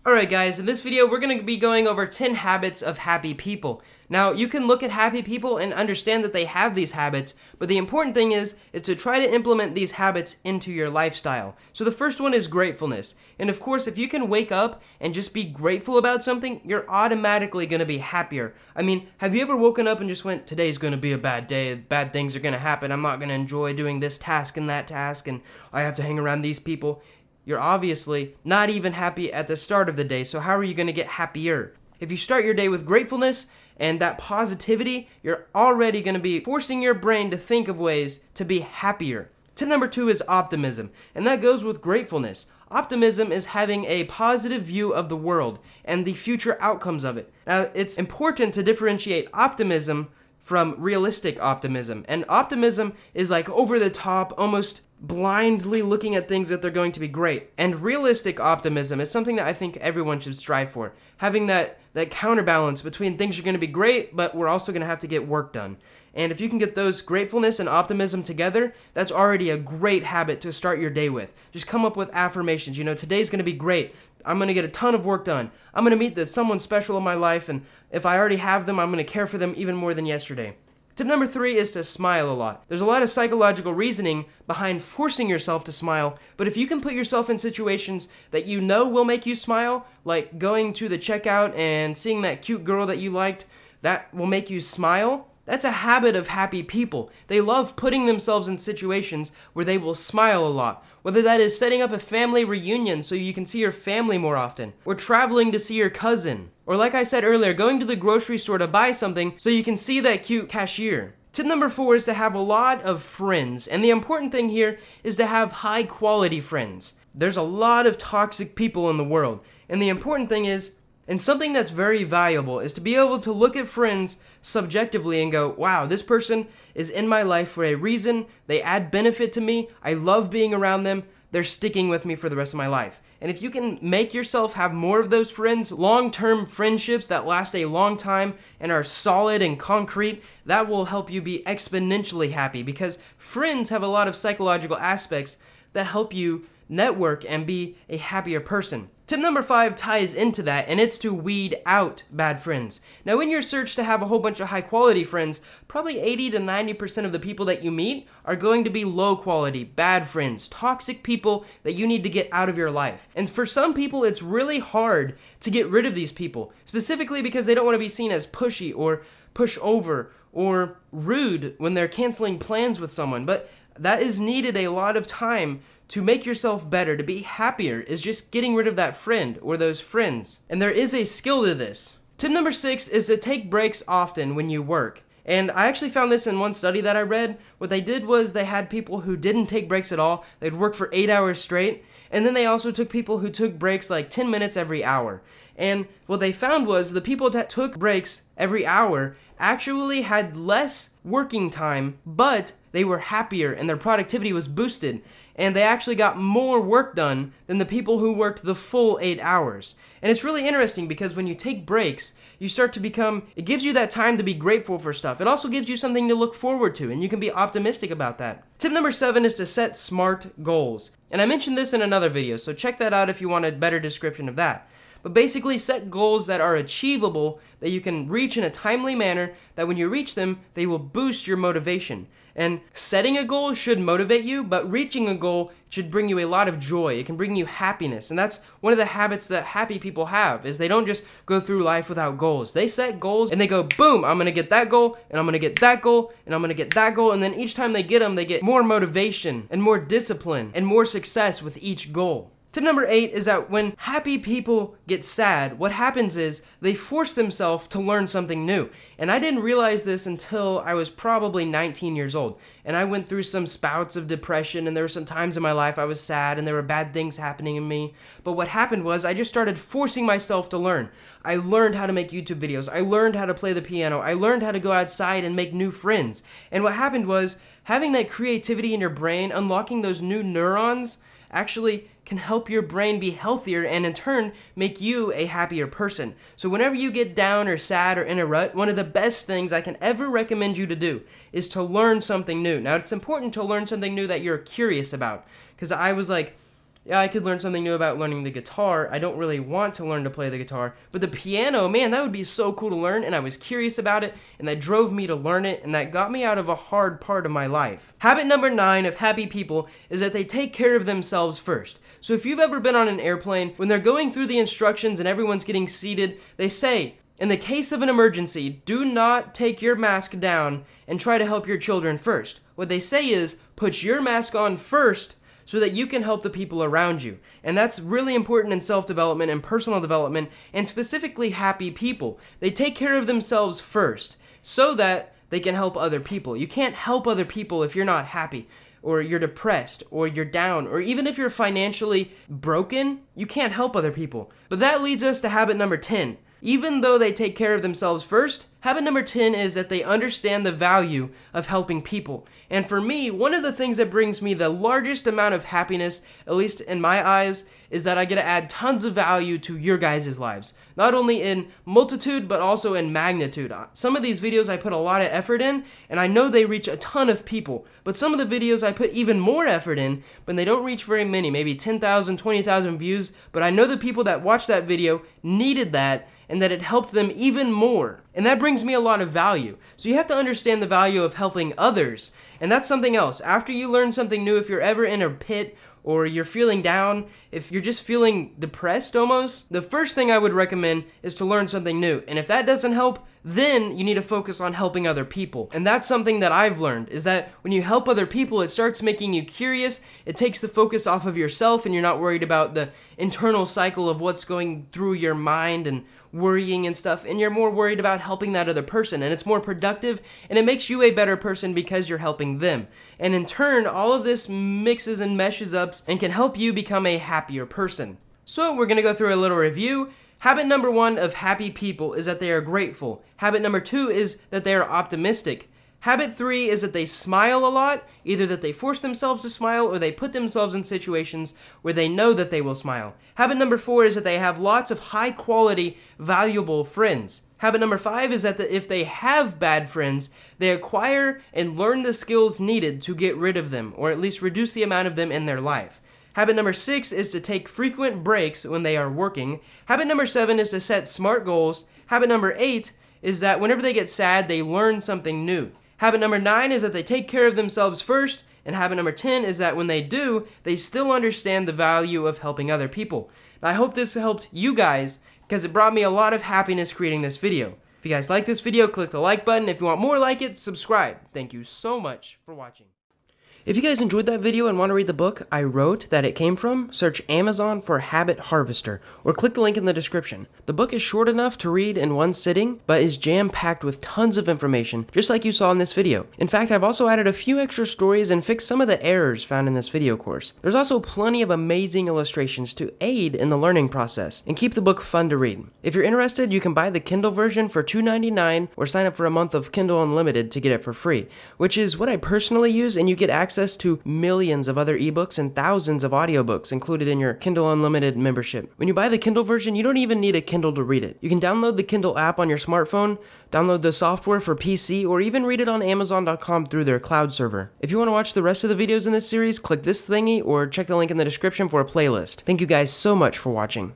Alright guys, in this video we're going to be going over 10 habits of happy people. Now you can look at happy people and understand that they have these habits, but the important thing is to try to implement these habits into your lifestyle. So the first one is gratefulness. And of course if you can wake up and just be grateful about something, you're automatically going to be happier. I mean, have you ever woken up and just went, today's going to be a bad day, bad things are going to happen, I'm not going to enjoy doing this task and that task, and I have to hang around these people? You're obviously not even happy at the start of the day, so how are you going to get happier? If you start your day with gratefulness and that positivity, you're already going to be forcing your brain to think of ways to be happier. Tip number 2 is optimism, and that goes with gratefulness. Optimism is having a positive view of the world and the future outcomes of it. Now, it's important to differentiate optimism from realistic optimism. And optimism is like over the top, almost blindly looking at things that they're going to be great. And realistic optimism is something that I think everyone should strive for. Having that counterbalance between things are going to be great, but we're also going to have to get work done. And if you can get those gratefulness and optimism together, that's already a great habit to start your day with. Just come up with affirmations. You know, today's going to be great. I'm going to get a ton of work done. I'm going to meet someone special in my life, and if I already have them, I'm going to care for them even more than yesterday. Tip number 3 is to smile a lot. There's a lot of psychological reasoning behind forcing yourself to smile, but if you can put yourself in situations that you know will make you smile, like going to the checkout and seeing that cute girl that you liked, that will make you smile. That's a habit of happy people. They love putting themselves in situations where they will smile a lot. Whether that is setting up a family reunion so you can see your family more often, or traveling to see your cousin, or like I said earlier, going to the grocery store to buy something so you can see that cute cashier. Tip number 4 is to have a lot of friends, and the important thing here is to have high quality friends. There's a lot of toxic people in the world, and the important thing is, and something that's very valuable, is to be able to look at friends subjectively and go, wow, this person is in my life for a reason, they add benefit to me, I love being around them, they're sticking with me for the rest of my life. And if you can make yourself have more of those friends, long-term friendships that last a long time and are solid and concrete, that will help you be exponentially happy, because friends have a lot of psychological aspects that help you network and be a happier person. Tip number 5 ties into that, and it's to weed out bad friends. Now, in your search to have a whole bunch of high quality friends, probably 80 to 90% of the people that you meet are going to be low quality, bad friends, toxic people that you need to get out of your life. And for some people, it's really hard to get rid of these people, specifically because they don't want to be seen as pushy or pushover or rude when they're canceling plans with someone. But that is needed a lot of time to make yourself better, to be happier, is just getting rid of that friend or those friends. And there is a skill to this. Tip number 6 is to take breaks often when you work. And I actually found this in one study that I read. What they did was they had people who didn't take breaks at all. They'd work for 8 hours straight. And then they also took people who took breaks like 10 minutes every hour. And what they found was the people that took breaks every hour actually had less working time, but they were happier and their productivity was boosted. And they actually got more work done than the people who worked the full 8 hours. And it's really interesting because when you take breaks, you start to it gives you that time to be grateful for stuff. It also gives you something to look forward to, and you can be optimistic about that. Tip number 7 is to set SMART goals. And I mentioned this in another video, so check that out if you want a better description of that. But basically set goals that are achievable, that you can reach in a timely manner, that when you reach them, they will boost your motivation. And setting a goal should motivate you, but reaching a goal should bring you a lot of joy. It can bring you happiness. And that's one of the habits that happy people have, is they don't just go through life without goals. They set goals and they go, boom, I'm going to get that goal, and I'm going to get that goal, and I'm going to get that goal. And then each time they get them, they get more motivation and more discipline and more success with each goal. Tip number 8 is that when happy people get sad, what happens is they force themselves to learn something new. And I didn't realize this until I was probably 19 years old. And I went through some spouts of depression, and there were some times in my life I was sad and there were bad things happening in me. But what happened was I just started forcing myself to learn. I learned how to make YouTube videos. I learned how to play the piano. I learned how to go outside and make new friends. And what happened was having that creativity in your brain, unlocking those new neurons, actually can help your brain be healthier and in turn make you a happier person. So whenever you get down or sad or in a rut, one of the best things I can ever recommend you to do is to learn something new. Now, it's important to learn something new that you're curious about, because I was like, Yeah, I could learn something new about learning the guitar. I don't really want to learn to play the guitar, but the piano, man, that would be so cool to learn, and I was curious about it, and that drove me to learn it, and that got me out of a hard part of my life. Habit number 9 of happy people is that they take care of themselves first. So if you've ever been on an airplane, when they're going through the instructions and everyone's getting seated, they say, in the case of an emergency, do not take your mask down and try to help your children first. What they say is, put your mask on first so that you can help the people around you. And that's really important in self-development and personal development, and specifically happy people. They take care of themselves first so that they can help other people. You can't help other people if you're not happy, or you're depressed, or you're down, or even if you're financially broken, you can't help other people. But that leads us to habit number 10. Even though they take care of themselves first, habit number 10 is that they understand the value of helping people. And for me, one of the things that brings me the largest amount of happiness, at least in my eyes, is that I get to add tons of value to your guys' lives. Not only in multitude, but also in magnitude. Some of these videos I put a lot of effort in, and I know they reach a ton of people. But some of the videos I put even more effort in, but they don't reach very many, maybe 10,000, 20,000 views. But I know the people that watched that video needed that, and that it helped them even more. And that brings me a lot of value. So you have to understand the value of helping others. And that's something else. After you learn something new, if you're ever in a pit, or you're feeling down, if you're just feeling depressed almost, the first thing I would recommend is to learn something new. And if that doesn't help, then you need to focus on helping other people. And that's something that I've learned, is that when you help other people, it starts making you curious, it takes the focus off of yourself, and you're not worried about the internal cycle of what's going through your mind and worrying and stuff, and you're more worried about helping that other person, and it's more productive, and it makes you a better person because you're helping them. And in turn, all of this mixes and meshes up and can help you become a happier person. So we're going to go through a little review. Habit number 1 of happy people is that they are grateful. Habit number 2 is that they are optimistic. Habit 3 is that they smile a lot, either that they force themselves to smile or they put themselves in situations where they know that they will smile. Habit number 4 is that they have lots of high quality, valuable friends. Habit number 5 is that if they have bad friends, they acquire and learn the skills needed to get rid of them, or at least reduce the amount of them in their life. Habit number 6 is to take frequent breaks when they are working. Habit number 7 is to set smart goals. Habit number 8 is that whenever they get sad, they learn something new. Habit number 9 is that they take care of themselves first, and habit number 10 is that when they do, they still understand the value of helping other people. And I hope this helped you guys, because it brought me a lot of happiness creating this video. If you guys like this video, click the like button. If you want more like it, subscribe. Thank you so much for watching. If you guys enjoyed that video and want to read the book I wrote that it came from, search Amazon for Habit Harvester, or click the link in the description. The book is short enough to read in one sitting, but is jam-packed with tons of information, just like you saw in this video. In fact, I've also added a few extra stories and fixed some of the errors found in this video course. There's also plenty of amazing illustrations to aid in the learning process, and keep the book fun to read. If you're interested, you can buy the Kindle version for $2.99, or sign up for a month of Kindle Unlimited to get it for free, which is what I personally use, and you get access to millions of other ebooks and thousands of audiobooks included in your Kindle Unlimited membership. When you buy the Kindle version, you don't even need a Kindle to read it. You can download the Kindle app on your smartphone, download the software for PC, or even read it on Amazon.com through their cloud server. If you want to watch the rest of the videos in this series, click this thingy or check the link in the description for a playlist. Thank you guys so much for watching.